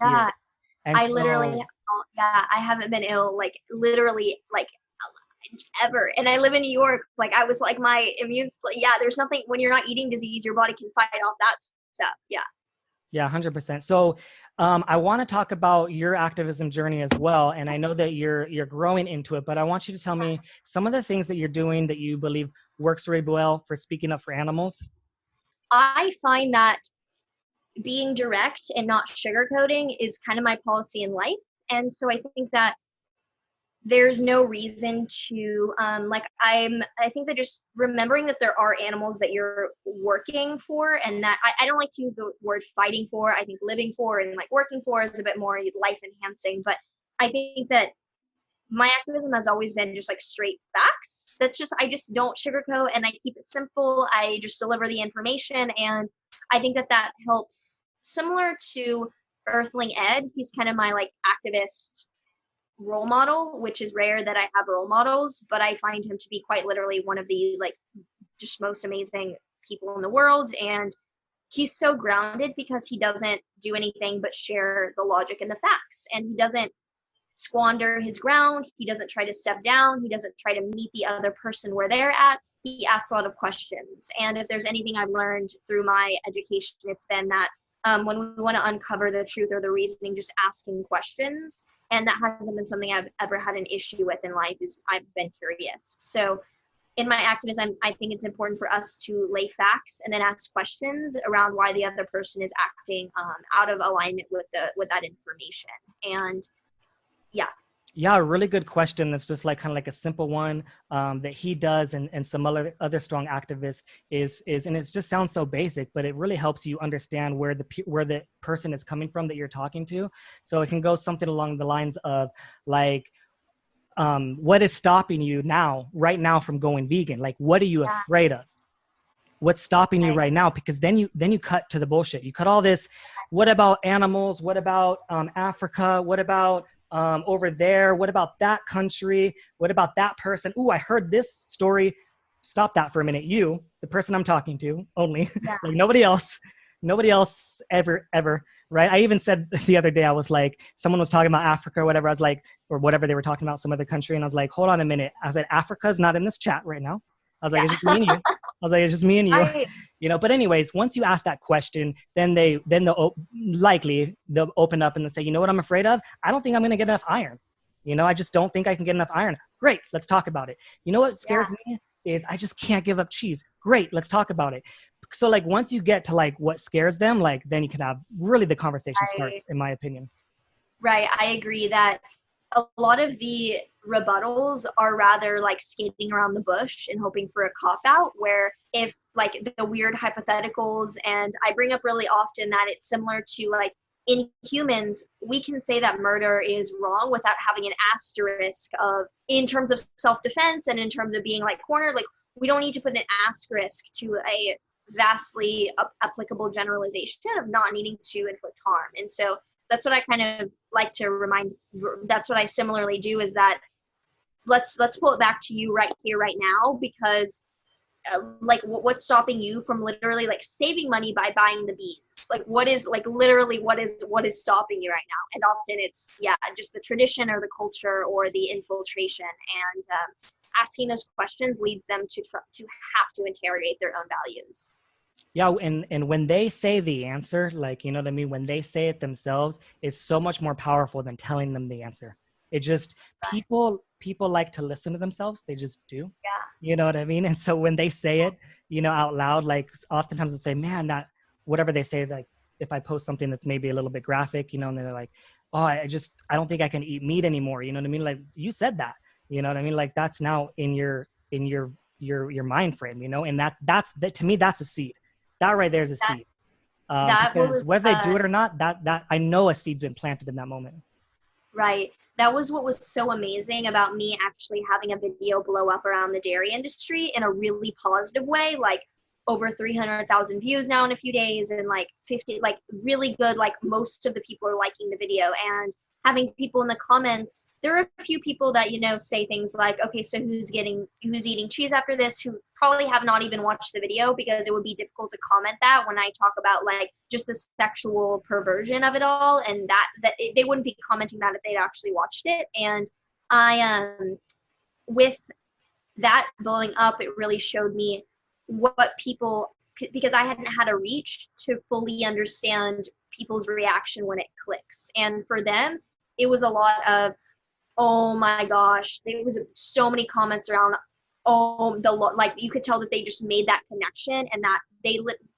And I haven't been ill, like literally, like ever. And I live in New York. Like, I was like, my immune, there's something, when you're not eating disease, your body can fight off that stuff. Yeah, 100%. So I want to talk about your activism journey as well. And I know that you're growing into it, but I want you to tell me some of the things that you're doing that you believe works really well for speaking up for animals. I find that being direct and not sugarcoating is kind of my policy in life. And so I think that there's no reason to, I think that just remembering that there are animals that you're working for, and that I don't like to use the word fighting for. I think living for and like working for is a bit more life enhancing. But I think that my activism has always been just like straight facts. I just don't sugarcoat, and I keep it simple. I just deliver the information. And I think that helps, similar to Earthling Ed. He's kind of my like activist role model, which is rare that I have role models, but I find him to be quite literally one of the like just most amazing people in the world. And he's so grounded because he doesn't do anything but share the logic and the facts, and he doesn't squander his ground. He doesn't try to step down. He doesn't try to meet the other person where they're at. He asks a lot of questions. And if there's anything I've learned through my education, it's been that when we want to uncover the truth or the reasoning, just asking questions. And that hasn't been something I've ever had an issue with in life, is I've been curious. So in my activism, I think it's important for us to lay facts and then ask questions around why the other person is acting out of alignment with that information. And yeah. Yeah, a really good question. That's just like kind of like a simple one that he does, and some other strong activists is, and it just sounds so basic, but it really helps you understand where the person is coming from that you're talking to. So it can go something along the lines of like, what is stopping you right now from going vegan? Like, what are you afraid of? What's stopping you right now? Because then you cut to the bullshit. You cut all this. What about animals? What about Africa? What about over there? What about that country? What about that person? Ooh, I heard this story. Stop that for a minute. You, the person I'm talking to only, like nobody else ever, right? I even said the other day, I was like, someone was talking about Africa or whatever. I was like, or whatever, they were talking about some other country. And I was like, hold on a minute. I said, Africa's not in this chat right now. I was like, it's just me and you. I was like, it's just me and you, you know. But anyways, once you ask that question, then they'll open up and they'll say, you know what I'm afraid of? I don't think I'm going to get enough iron. You know, I just don't think I can get enough iron. Great, let's talk about it. You know what scares me is I just can't give up cheese. Great, let's talk about it. So like once you get to like what scares them, like then you can have really the conversation starts, in my opinion. Right, I agree that a lot of the rebuttals are rather like skating around the bush and hoping for a cop out, where if like the weird hypotheticals, and I bring up really often that it's similar to like in humans, we can say that murder is wrong without having an asterisk of in terms of self-defense and in terms of being like cornered. Like we don't need to put an asterisk to a vastly applicable generalization of not needing to inflict harm. And so that's what I kind of like to remind. That's what I similarly do, is that let's pull it back to you right here, right now, because like what's stopping you from literally like saving money by buying the beans? Like what is like literally what is stopping you right now? And often it's just the tradition or the culture or the infiltration, and asking those questions leads them to have to interrogate their own values. Yeah, and when they say the answer, like, you know what I mean? When they say it themselves, it's so much more powerful than telling them the answer. It just, people like to listen to themselves. They just do. Yeah. You know what I mean? And so when they say it, you know, out loud, like oftentimes they'll say, man, that, whatever they say, like if I post something that's maybe a little bit graphic, you know, and they're like, oh, I don't think I can eat meat anymore. You know what I mean? Like you said that, you know what I mean? Like that's now in your mind frame, you know, and that's to me, that's a seed. That right there is a seed. Because whether they do it or not, that I know a seed's been planted in that moment. Right. That was what was so amazing about me actually having a video blow up around the dairy industry in a really positive way, like over 300,000 views now in a few days, and like 50, like really good, like most of the people are liking the video, and having people in the comments, there are a few people that, you know, say things like, okay, so who's eating cheese after this, who probably have not even watched the video, because it would be difficult to comment that when I talk about like just the sexual perversion of it all, and that they wouldn't be commenting that if they'd actually watched it. And I with that blowing up, it really showed me what people, because I hadn't had a reach to fully understand people's reaction when it clicks. And for them, it was a lot of, oh my gosh, there was so many comments around, like you could tell that they just made that connection, and that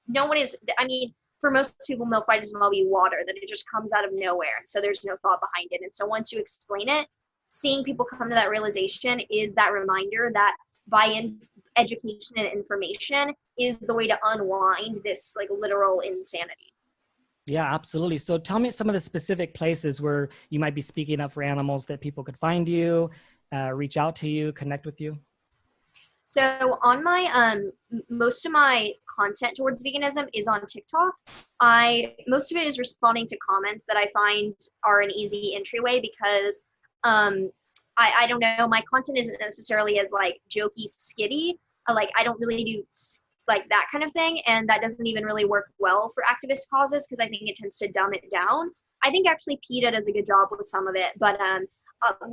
no one is, I mean, for most people, milk might as well be water, that it just comes out of nowhere. And so there's no thought behind it. And so once you explain it, seeing people come to that realization is that reminder that education and information is the way to unwind this like literal insanity. Yeah, absolutely. So tell me some of the specific places where you might be speaking up for animals that people could find you, reach out to you, connect with you. So on my, most of my content towards veganism is on TikTok. Most of it is responding to comments that I find are an easy entryway, because I don't know, my content isn't necessarily as like jokey, skitty. Like I don't really do like that kind of thing. And that doesn't even really work well for activist causes, because I think it tends to dumb it down. I think actually PETA does a good job with some of it, but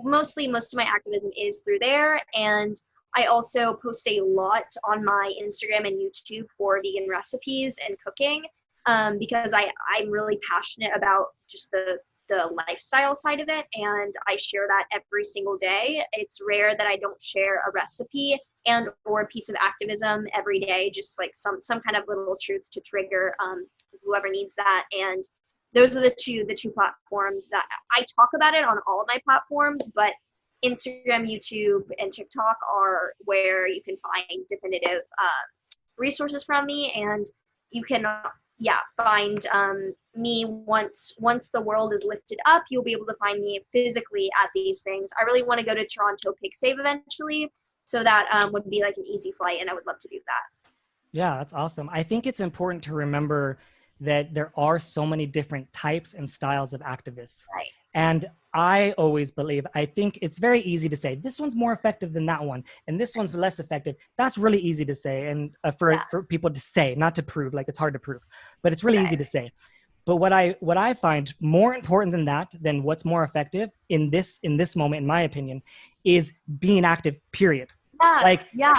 most of my activism is through there. And I also post a lot on my Instagram and YouTube for vegan recipes and cooking. because I'm really passionate about just the lifestyle side of it, and I share that every single day. It's rare that I don't share a recipe and or a piece of activism every day, just like some kind of little truth to trigger whoever needs that. And those are the two platforms that I talk about it on all of my platforms, but Instagram, YouTube, and TikTok are where you can find definitive resources from me, and you can find me once the world is lifted up. You'll be able to find me physically at these things. I really want to go to Toronto Pig Save eventually, so that would be like an easy flight, and I would love to do that. Yeah, that's awesome. I think it's important to remember that there are so many different types and styles of activists. Right. And I always believe, I think it's very easy to say, this one's more effective than that one, and this one's less effective. That's really easy to say, and for people to say, not to prove, like it's hard to prove, but it's really easy to say. But what I find more important than that, than what's more effective in this moment, in my opinion, is being active, period.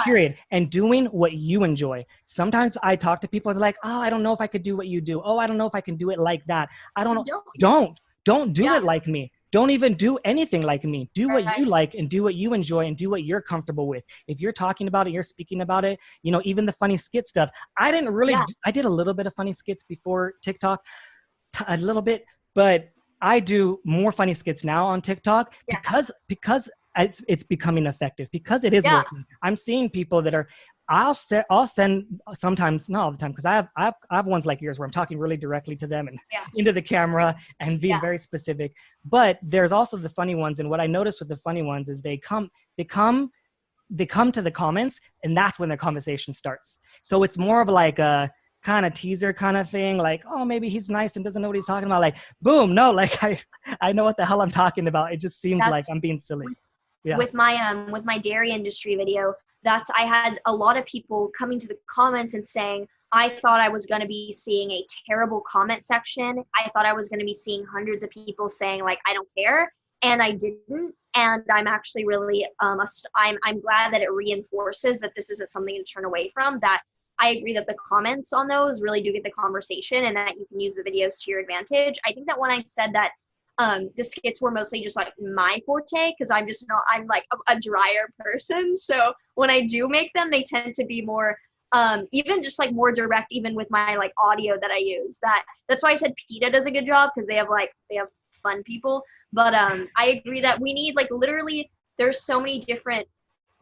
Period. And doing what you enjoy. Sometimes I talk to people, they're like, oh, I don't know if I could do what you do. Oh, I don't know if I can do it like that. I don't know. Don't do it like me. Don't even do anything like me. Do what you like, and do what you enjoy, and do what you're comfortable with. If you're talking about it, you're speaking about it, even the funny skit stuff. I didn't really, I did a little bit of funny skits before TikTok, a little bit, but I do more funny skits now on TikTok because it's becoming effective, because it is working. I'm seeing people that are, I'll send sometimes, not all the time, because I have ones like yours where I'm talking really directly to them and into the camera and being very specific. But there's also the funny ones, and what I notice with the funny ones is they come to the comments, and that's when their conversation starts. So it's more of like a kind of teaser kind of thing, like, oh, maybe he's nice and doesn't know what he's talking about. Like, boom, no, like I know what the hell I'm talking about. It just seems like I'm being silly. With my dairy industry video, I had a lot of people coming to the comments and saying, I thought I was going to be seeing a terrible comment section. I thought I was going to be seeing hundreds of people saying, like, I don't care. And I didn't. And I'm actually really, I'm glad that it reinforces that this isn't something to turn away from, that I agree that the comments on those really do get the conversation, and that you can use the videos to your advantage. I think that when I said that the skits were mostly just like my forte, because I'm like a drier person. So when I do make them, they tend to be more, even just like more direct, even with my like audio that I use. That's why I said PETA does a good job, because they have fun people. But I agree that we need, like, literally, there's so many different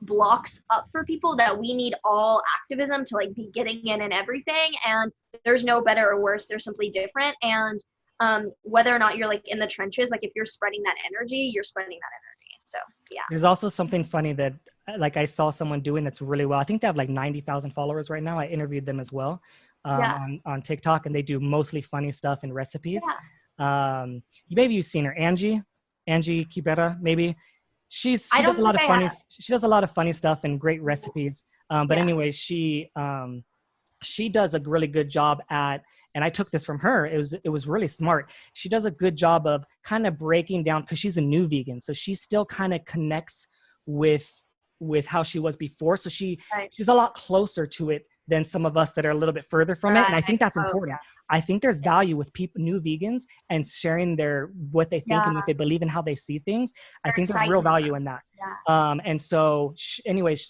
blocks up for people that we need all activism to like be getting in and everything. And there's no better or worse. They're simply different. And whether or not you're like in the trenches, like if you're spreading that energy, you're spreading that energy. So yeah. There's also something funny that like I saw someone doing that's really well. I think they have like 90,000 followers right now. I interviewed them as well on TikTok, and they do mostly funny stuff and recipes. Maybe you've seen her, Angie Kibera, maybe. She does a lot of funny stuff and great recipes. Anyway, she does a really good job at, and I took this from her. It was really smart. She does a good job of kind of breaking down, because she's a new vegan, so she still kind of connects with how she was before. So she's a lot closer to it than some of us that are a little bit further from it. And I think that's important. I think there's value with people, new vegans, and sharing what they think and what they believe and how they see things. I think there's real value in that. And so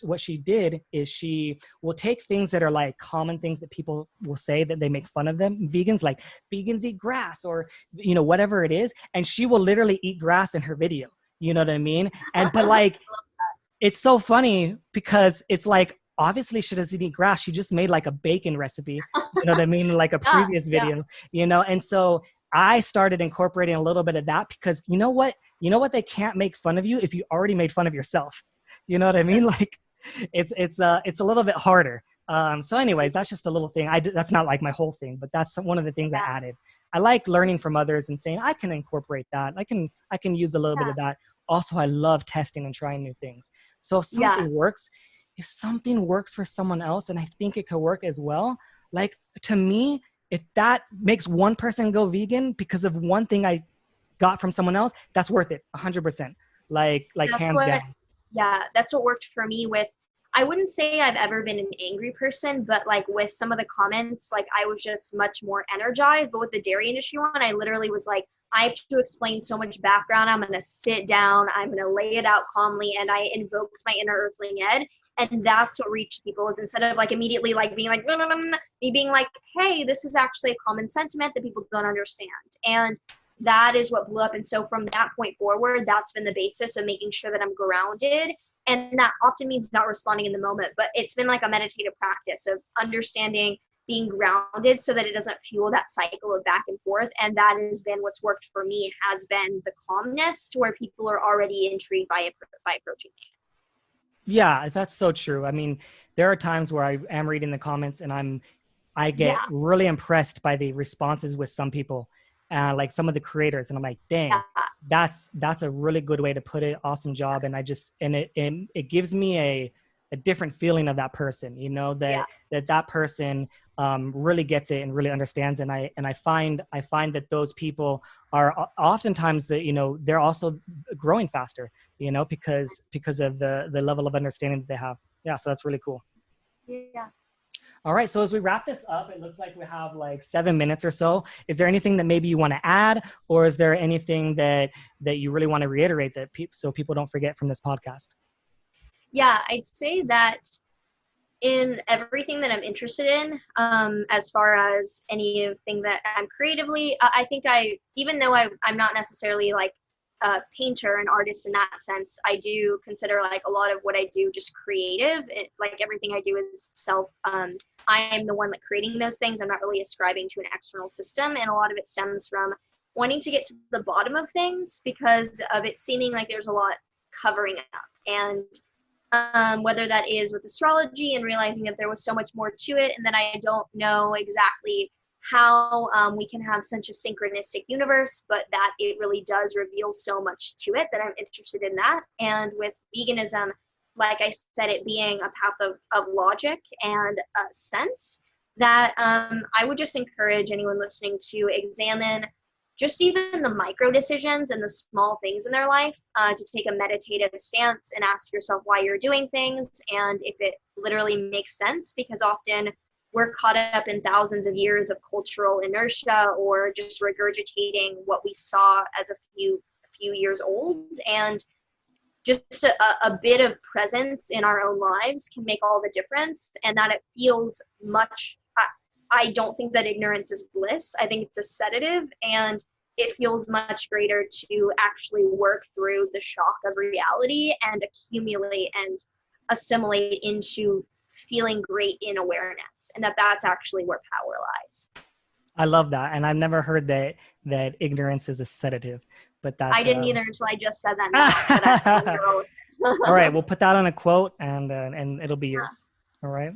what she did is she will take things that are like common things that people will say that they make fun of them, vegans, like vegans eat grass, or, whatever it is. And she will literally eat grass in her video. You know what I mean? But like, it's so funny because it's like, obviously she doesn't eat grass. She just made like a bacon recipe, you know what I mean? Like a previous video, And so I started incorporating a little bit of that, because you know what? They can't make fun of you if you already made fun of yourself. You know what I mean? Like it's a little bit harder. So anyways, that's just a little thing. That's not like my whole thing, but that's one of the things I added. I like learning from others and saying, I can incorporate that. I can use a little bit of that. Also, I love testing and trying new things. So if something works, if something works for someone else, and I think it could work as well, like to me, if that makes one person go vegan because of one thing I got from someone else, that's worth it 100%. Like hands down. Yeah, that's what worked for me with I wouldn't say I've ever been an angry person, but like with some of the comments, like I was just much more energized. But with the dairy industry one, I literally was like, I have to explain so much background. I'm going to sit down, I'm going to lay it out calmly. And I invoked my inner earthling Ed. And that's what reached people, is instead of like immediately like being like, no, no, no, no, me being like, hey, this is actually a common sentiment that people don't understand. And that is what blew up. And so from that point forward, that's been the basis of making sure that I'm grounded. And that often means not responding in the moment, but it's been like a meditative practice of understanding, being grounded so that it doesn't fuel that cycle of back and forth. And that has been what's worked for me, has been the calmness to where people are already intrigued by approaching me. Yeah, that's so true. I mean, there are times where I am reading the comments and I get really impressed by the responses with some people, like some of the creators, and I'm like, dang, that's a really good way to put it. Awesome job. And it gives me a different feeling of that person, you know, that person really gets it and really understands. And I find that those people are oftentimes they're also growing faster, you know, because of the level of understanding that they have. Yeah. So that's really cool. Yeah. All right. So as we wrap this up, it looks like we have like 7 minutes or so. Is there anything that maybe you want to add, or is there anything that you really want to reiterate so people don't forget from this podcast? Yeah, I'd say that in everything that I'm interested in, as far as anything that I'm creatively, I think even though I'm not necessarily like a painter, an artist in that sense, I do consider like a lot of what I do just creative. Like everything I do is I am the one like creating those things. I'm not really ascribing to an external system. And a lot of it stems from wanting to get to the bottom of things because of it seeming like there's a lot covering up. And whether that is with astrology and realizing that there was so much more to it and that I don't know exactly how we can have such a synchronistic universe, but that it really does reveal so much to it that I'm interested in that. And with veganism, like I said, it being a path of logic and sense, that I would just encourage anyone listening to examine just even the micro decisions and the small things in their life, to take a meditative stance and ask yourself why you're doing things and if it literally makes sense, because often we're caught up in thousands of years of cultural inertia or just regurgitating what we saw as a few years old. And just a bit of presence in our own lives can make all the difference, and that it feels much, I don't think that ignorance is bliss. I think it's a sedative, and it feels much greater to actually work through the shock of reality and accumulate and assimilate into feeling great in awareness, and that's actually where power lies. I love that. And I've never heard that ignorance is a sedative, but that I didn't either until I just said that. All right. We'll put that on a quote and it'll be yours. All right.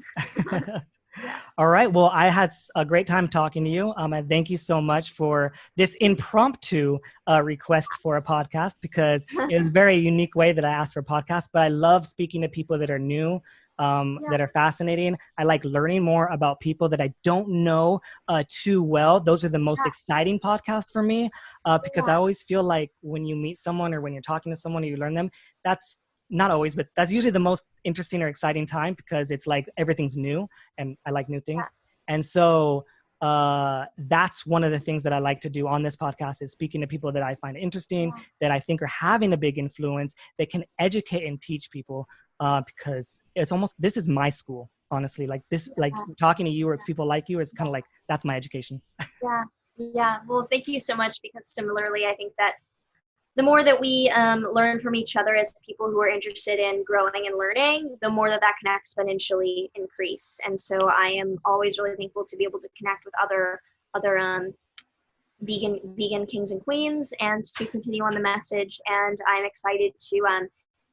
All right. Well, I had a great time talking to you. And thank you so much for this impromptu request for a podcast, because it was a very unique way that I asked for a podcast, but I love speaking to people that are new, that are fascinating. I like learning more about people that I don't know too well. Those are the most exciting podcasts for me, because I always feel like when you meet someone or when you're talking to someone or you learn them, that's not always, but that's usually the most interesting or exciting time, because it's like everything's new and I like new things. And so that's one of the things that I like to do on this podcast, is speaking to people that I find interesting, that I think are having a big influence, that can educate and teach people, because it's almost, this is my school, honestly. Like this, like talking to you or people like you is kind of like, that's my education. Yeah. Well, thank you so much, because similarly, I think that the more that we learn from each other as people who are interested in growing and learning, the more that can exponentially increase. And so I am always really thankful to be able to connect with other vegan kings and queens, and to continue on the message. And I'm excited to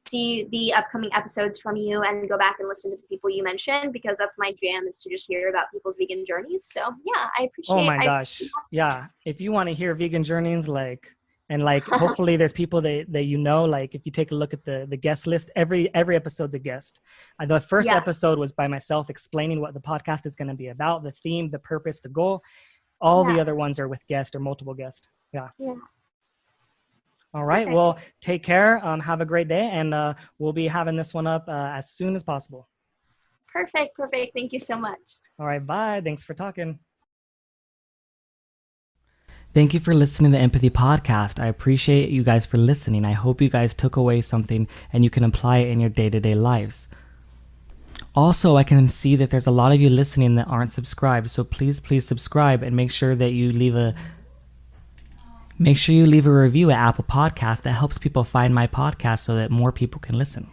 see the upcoming episodes from you and go back and listen to the people you mentioned, because that's my jam, is to just hear about people's vegan journeys. So yeah, I appreciate it. Oh my gosh. Yeah. If you want to hear vegan journeys, hopefully there's people that you know, like if you take a look at the guest list, every episode's a guest. The first episode was by myself explaining what the podcast is going to be about, the theme, the purpose, the goal. All the other ones are with guests or multiple guests. Yeah. All right. Okay. Well, take care. Have a great day. And we'll be having this one up as soon as possible. Perfect. Thank you so much. All right, bye. Thanks for talking. Thank you for listening to the Empathy Podcast. I appreciate you guys for listening. I hope you guys took away something and you can apply it in your day-to-day lives. Also, I can see that there's a lot of you listening that aren't subscribed, so please subscribe and make sure you leave a review at Apple Podcasts. That helps people find my podcast so that more people can listen.